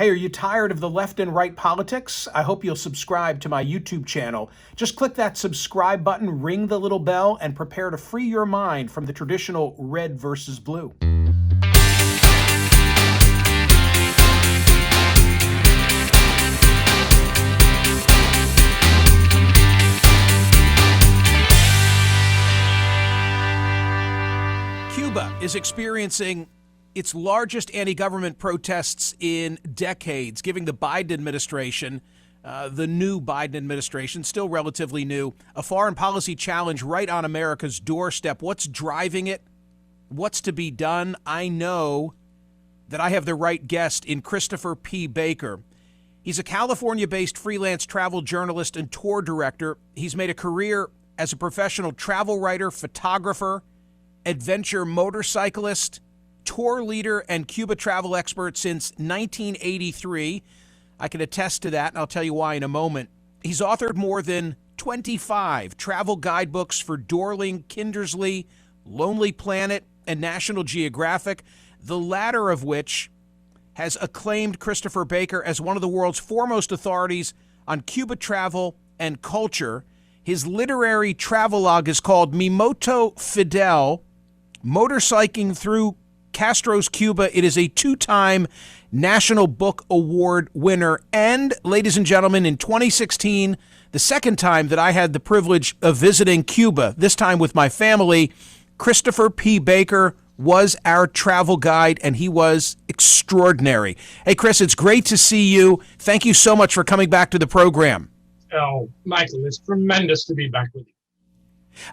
Hey, are you tired of the left and right politics? I hope you'll subscribe to my YouTube channel. Just click that subscribe button, ring the little bell, and prepare to free your mind from the traditional red versus blue. Cuba is experiencing its largest anti-government protests in decades, giving the Biden administration, the new Biden administration, still relatively new, a foreign policy challenge right on America's doorstep. What's driving it? What's to be done? I know that I have the right guest in Christopher P. Baker. He's a California-based freelance travel journalist and tour director. He's made a career as a professional travel writer, photographer, adventure motorcyclist, tour leader, and Cuba travel expert since 1983. I can attest to that, and I'll tell you why in a moment. He's authored more than 25 travel guidebooks for Dorling, Kindersley, Lonely Planet, and National Geographic, the latter of which has acclaimed Christopher Baker as one of the world's foremost authorities on Cuba travel and culture. His literary travelogue is called Mi Moto Fidel, Motorcycling Through Castro's Cuba. It is a two-time National Book Award winner. And, ladies and gentlemen, in 2016, the second time that I had the privilege of visiting Cuba, this time with my family, Christopher P. Baker was our travel guide, and he was extraordinary. Hey, Chris, it's great to see you. Thank you so much for coming back to the program. Oh, Michael, it's tremendous to be back with you.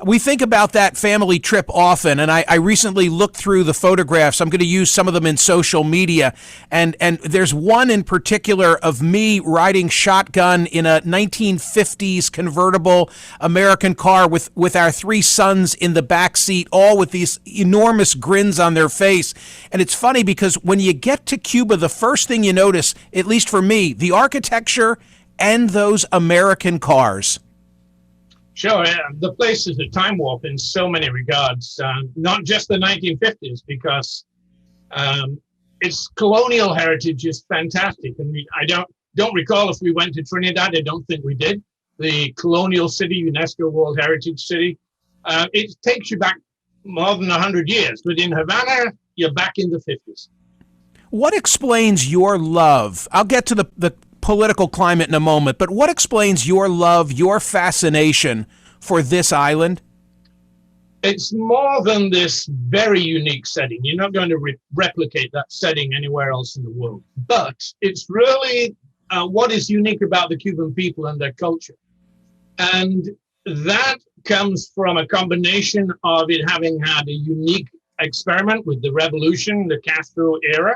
We think about that family trip often, and I recently looked through the photographs. I'm going to use some of them in social media, and there's one in particular of me riding shotgun in a 1950s convertible American car with our three sons in the back seat, all with these enormous grins on their face. And it's funny because when you get to Cuba, the first thing you notice, at least for me, the architecture and those American cars. Sure, the place is a time warp in so many regards, not just the 1950s, because its colonial heritage is fantastic. And I don't recall if we went to Trinidad. I don't think we did. The colonial city, UNESCO World Heritage City. It takes you back more than 100 years, but in Havana, you're back in the 50s. What explains your love? I'll get to the political climate in a moment, but what explains your love, your fascination for this island? It's more than this very unique setting. You're not going to replicate that setting anywhere else in the world. But it's really what is unique about the Cuban people and their culture. And that comes from a combination of it having had a unique experiment with the revolution, the Castro era,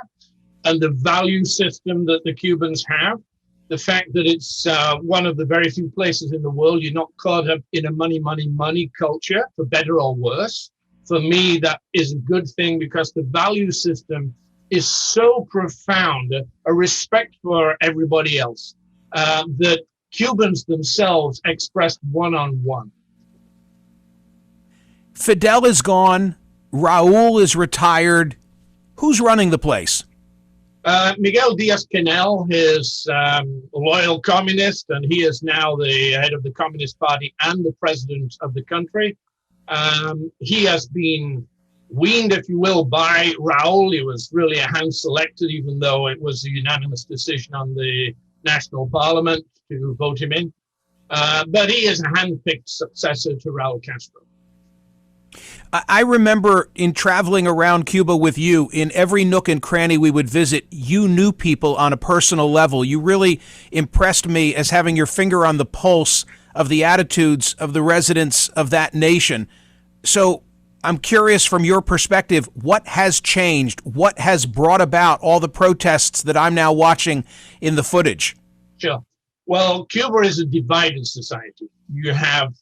and the value system that the Cubans have. The fact that it's one of the very few places in the world you're not caught up in a money culture, for better or worse. For me, that is a good thing because the value system is so profound, a respect for everybody else, that Cubans themselves expressed one-on-one. Fidel is gone. Raul is retired. Who's running the place? Miguel DiazCanel is a loyal communist, and he is now the head of the Communist Party and the president of the country. He has been weaned, if you will, by Raul. He was really a hand selected, even though it was a unanimous decision on the national parliament to vote him in. But he is a hand-picked successor to Raul Castro. I remember in traveling around Cuba with you, in every nook and cranny we would visit, you knew people on a personal level. You really impressed me as having your finger on the pulse of the attitudes of the residents of that nation. So I'm curious, from your perspective, what has changed? What has brought about all the protests that I'm now watching in the footage? Sure. Well, Cuba is a divided society. You have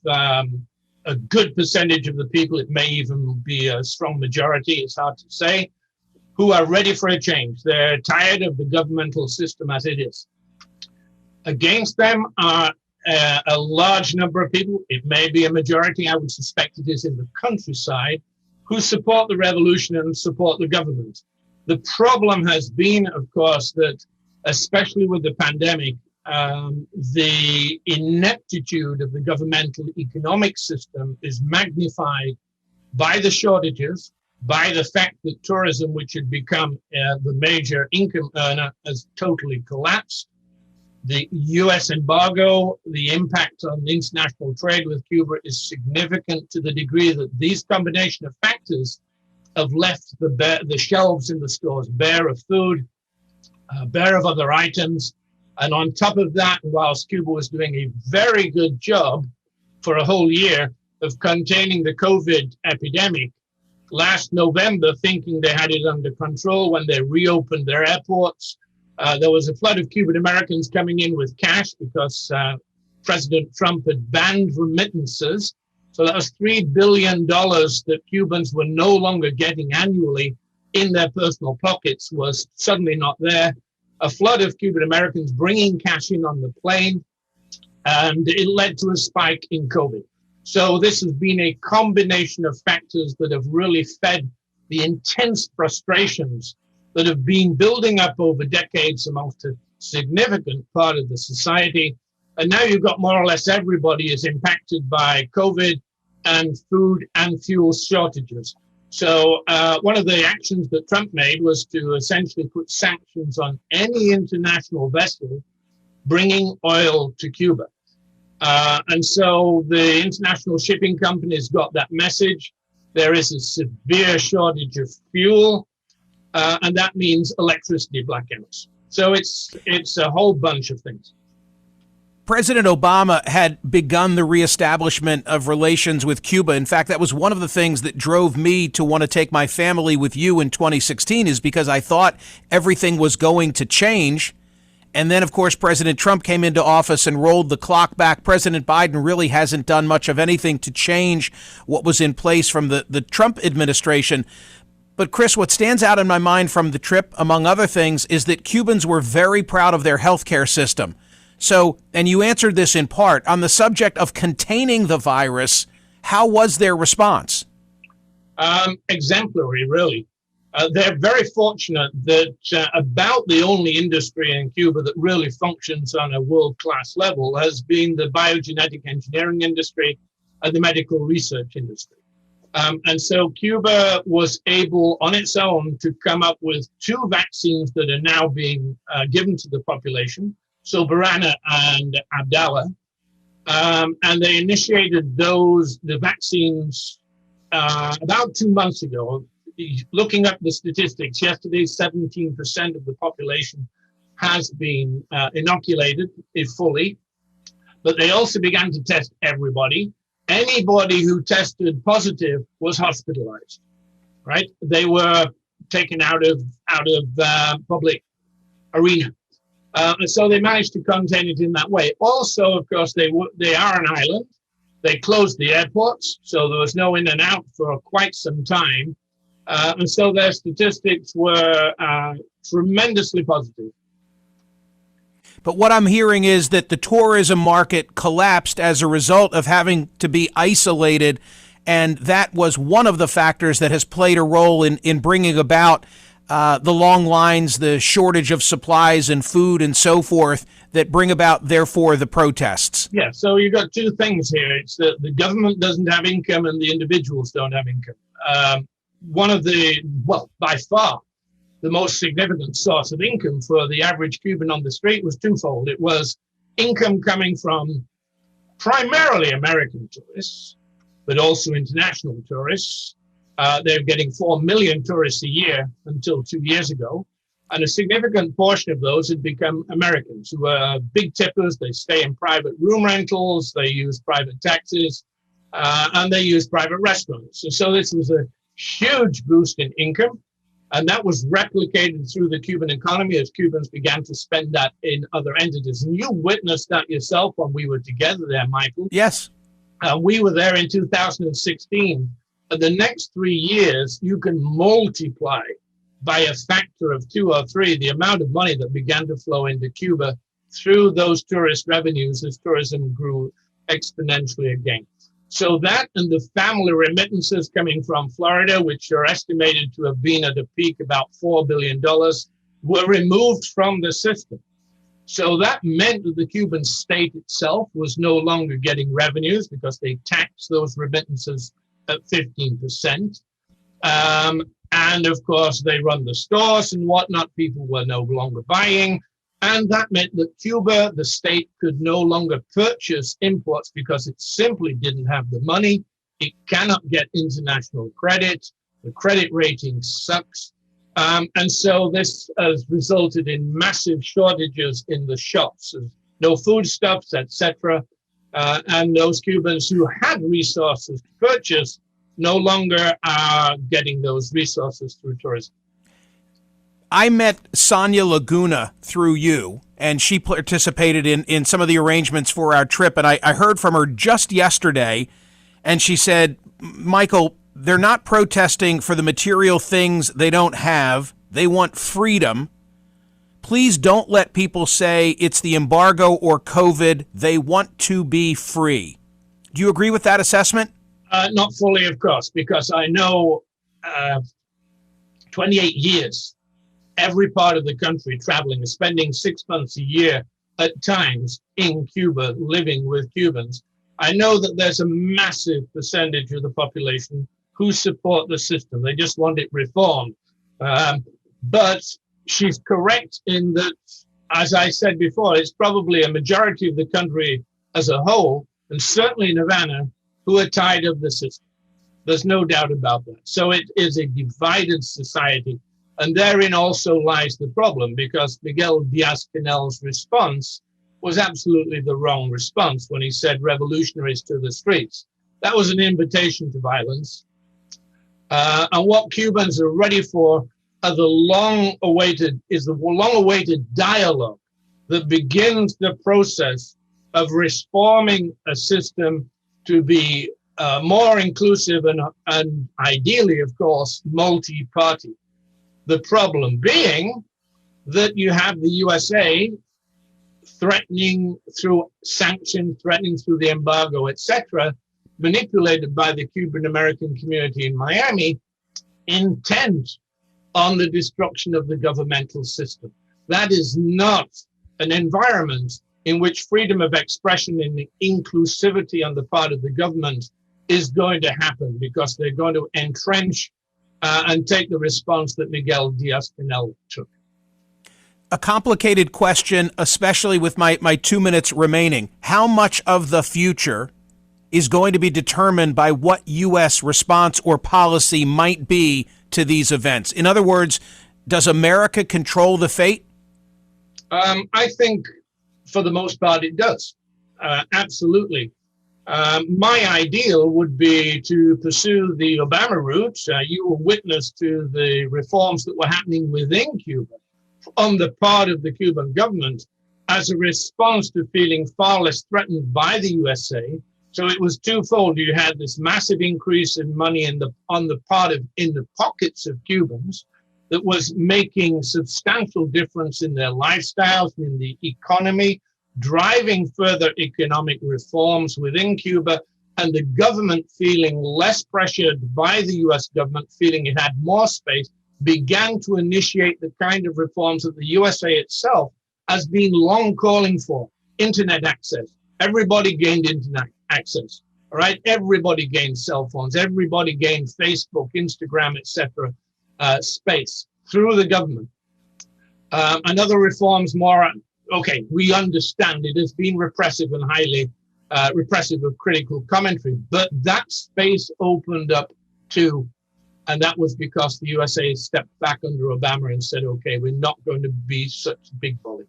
a good percentage of the people, it may even be a strong majority, it's hard to say, who are ready for a change. They're tired of the governmental system as it is. Against them are a large number of people, it may be a majority, I would suspect it is in the countryside, who support the revolution and support the government. The problem has been, of course, that especially with the pandemic, the ineptitude of the governmental economic system is magnified by the shortages, by the fact that tourism, which had become the major income earner, has totally collapsed. The US embargo, the impact on international trade with Cuba is significant to the degree that these combination of factors have left the shelves in the stores bare of food, bare of other items. And on top of that, whilst Cuba was doing a very good job for a whole year of containing the COVID epidemic, last November, thinking they had it under control when they reopened their airports, there was a flood of Cuban Americans coming in with cash because President Trump had banned remittances. So that was $3 billion that Cubans were no longer getting annually in their personal pockets was suddenly not there. A flood of Cuban Americans bringing cash in on the plane, and it led to a spike in COVID. So this has been a combination of factors that have really fed the intense frustrations that have been building up over decades amongst a significant part of the society. And now you've got more or less everybody is impacted by COVID and food and fuel shortages. So one of the actions that Trump made was to essentially put sanctions on any international vessel bringing oil to Cuba. And so the international shipping companies got that message. There is a severe shortage of fuel, and that means electricity blackouts. So it's a whole bunch of things. President Obama had begun the reestablishment of relations with Cuba. In fact, that was one of the things that drove me to want to take my family with you in 2016, is because I thought everything was going to change. And then, of course, President Trump came into office and rolled the clock back. President Biden really hasn't done much of anything to change what was in place from the Trump administration. But Chris, what stands out in my mind from the trip, among other things, is that Cubans were very proud of their healthcare system. So, and you answered this in part, on the subject of containing the virus, how was their response? Exemplary, really. They're very fortunate that about the only industry in Cuba that really functions on a world-class level has been the biogenetic engineering industry and the medical research industry. And so Cuba was able on its own to come up with 2 vaccines that are now being given to the population, Soberana and Abdala. And they initiated the vaccines about 2 months ago. Looking up the statistics, yesterday 17% of the population has been inoculated fully, but they also began to test everybody. Anybody who tested positive was hospitalized, right? They were taken out of public arena. And so they managed to contain it in that way. Also, of course, they are an island. They closed the airports, so there was no in and out for quite some time. And so their statistics were tremendously positive. But what I'm hearing is that the tourism market collapsed as a result of having to be isolated, and that was one of the factors that has played a role in bringing about the long lines, the shortage of supplies and food and so forth that bring about, therefore, the protests. Yeah, so you've got 2 things here. It's that the government doesn't have income and the individuals don't have income. One of by far, the most significant source of income for the average Cuban on the street was twofold. It was income coming from primarily American tourists, but also international tourists. They're getting 4 million tourists a year until 2 years ago. And a significant portion of those had become Americans who are big tippers. They stay in private room rentals, they use private taxis, and they use private restaurants. And so this was a huge boost in income. And that was replicated through the Cuban economy as Cubans began to spend that in other entities. And you witnessed that yourself when we were together there, Michael. Yes. We were there in 2016. And the next 3 years, you can multiply by a factor of 2 or 3 the amount of money that began to flow into Cuba through those tourist revenues as tourism grew exponentially again. So that and the family remittances coming from Florida, which are estimated to have been at a peak about $4 billion, were removed from the system. So that meant that the Cuban state itself was no longer getting revenues because they taxed those remittances at 15%. And of course, they run the stores and whatnot. People were no longer buying. And that meant that Cuba, the state, could no longer purchase imports because it simply didn't have the money. It cannot get international credit. The credit rating sucks. And so this has resulted in massive shortages in the shops, no foodstuffs, etc. And those Cubans who had resources to purchase no longer are getting those resources through tourism. I met Sonia Laguna through you, and she participated in some of the arrangements for our trip. And I heard from her just yesterday, and she said, Michael, they're not protesting for the material things they don't have. They want freedom. Please don't let people say it's the embargo or COVID. They want to be free. Do you agree with that assessment? Not fully, of course, because I know 28 years, every part of the country traveling, spending 6 months a year at times in Cuba, living with Cubans. I know that there's a massive percentage of the population who support the system. They just want it reformed. But she's correct in that, as I said before, it's probably a majority of the country as a whole, and certainly in Havana, who are tired of the system. There's no doubt about that. So it is a divided society. And therein also lies the problem, because Miguel DiazCanel's response was absolutely the wrong response when he said revolutionaries to the streets. That was an invitation to violence. And what Cubans are ready for are the long-awaited dialogue that begins the process of reforming a system to be more inclusive and ideally, of course, multi-party. The problem being that you have the USA threatening through sanctions, threatening through the embargo, etc., manipulated by the Cuban American community in Miami, intent on the destruction of the governmental system. That is not an environment in which freedom of expression and inclusivity on the part of the government is going to happen, because they're going to entrench and take the response that Miguel DiazCanel took. A complicated question, especially with my 2 minutes remaining. How much of the future is going to be determined by what U.S. response or policy might be to these events? In other words, does America control the fate? I think for the most part it does. Absolutely. My ideal would be to pursue the Obama route. You were witness to the reforms that were happening within Cuba on the part of the Cuban government as a response to feeling far less threatened by the USA. So it was twofold. You had this massive increase in money in the pockets of Cubans that was making substantial difference in their lifestyles, in the economy, driving further economic reforms within Cuba, and the government feeling less pressured by the US government, feeling it had more space, began to initiate the kind of reforms that the USA itself has been long calling for. Internet access. Everybody gained internet access. All right, everybody gained cell phones. Everybody gained Facebook, Instagram, etc. Space through the government. And other reforms more. Okay, we understand it has been repressive and highly repressive of critical commentary, but that space opened up too, and that was because the USA stepped back under Obama and said, okay, we're not going to be such a big bully.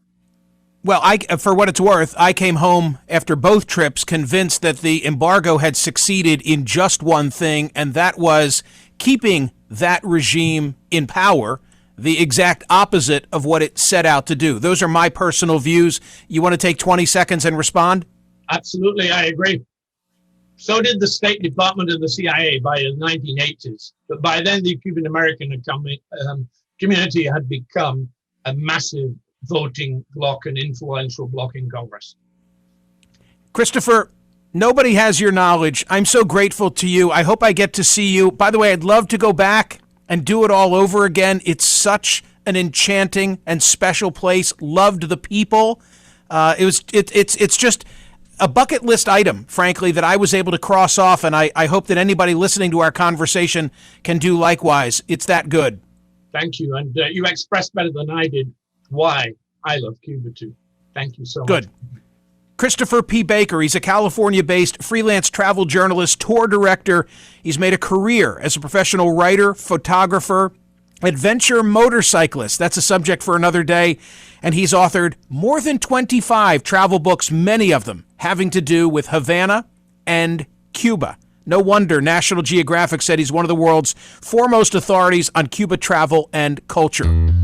Well, for what it's worth, I came home after both trips convinced that the embargo had succeeded in just one thing, and that was keeping that regime in power, the exact opposite of what it set out to do. Those are my personal views. You want to take 20 seconds and respond? Absolutely, I agree. So did the State Department and the CIA by the 1980s. But by then, the Cuban American community had become a massive voting bloc, an influential bloc in Congress. Christopher, nobody has your knowledge. I'm so grateful to you. I hope I get to see you. By the way, I'd love to go back and do it all over again. It's such an enchanting and special place, loved the people. It's just a bucket list item, frankly, that I was able to cross off, and I hope that anybody listening to our conversation can do likewise. It's that good. Thank you. And you expressed better than I did why I love Cuba too. Thank you so much. Good. Christopher P. Baker, he's a California-based freelance travel journalist, tour director. He's made a career as a professional writer, photographer, adventure motorcyclist. That's a subject for another day. And he's authored more than 25 travel books, many of them having to do with Havana and Cuba. No wonder National Geographic said he's one of the world's foremost authorities on Cuba travel and culture.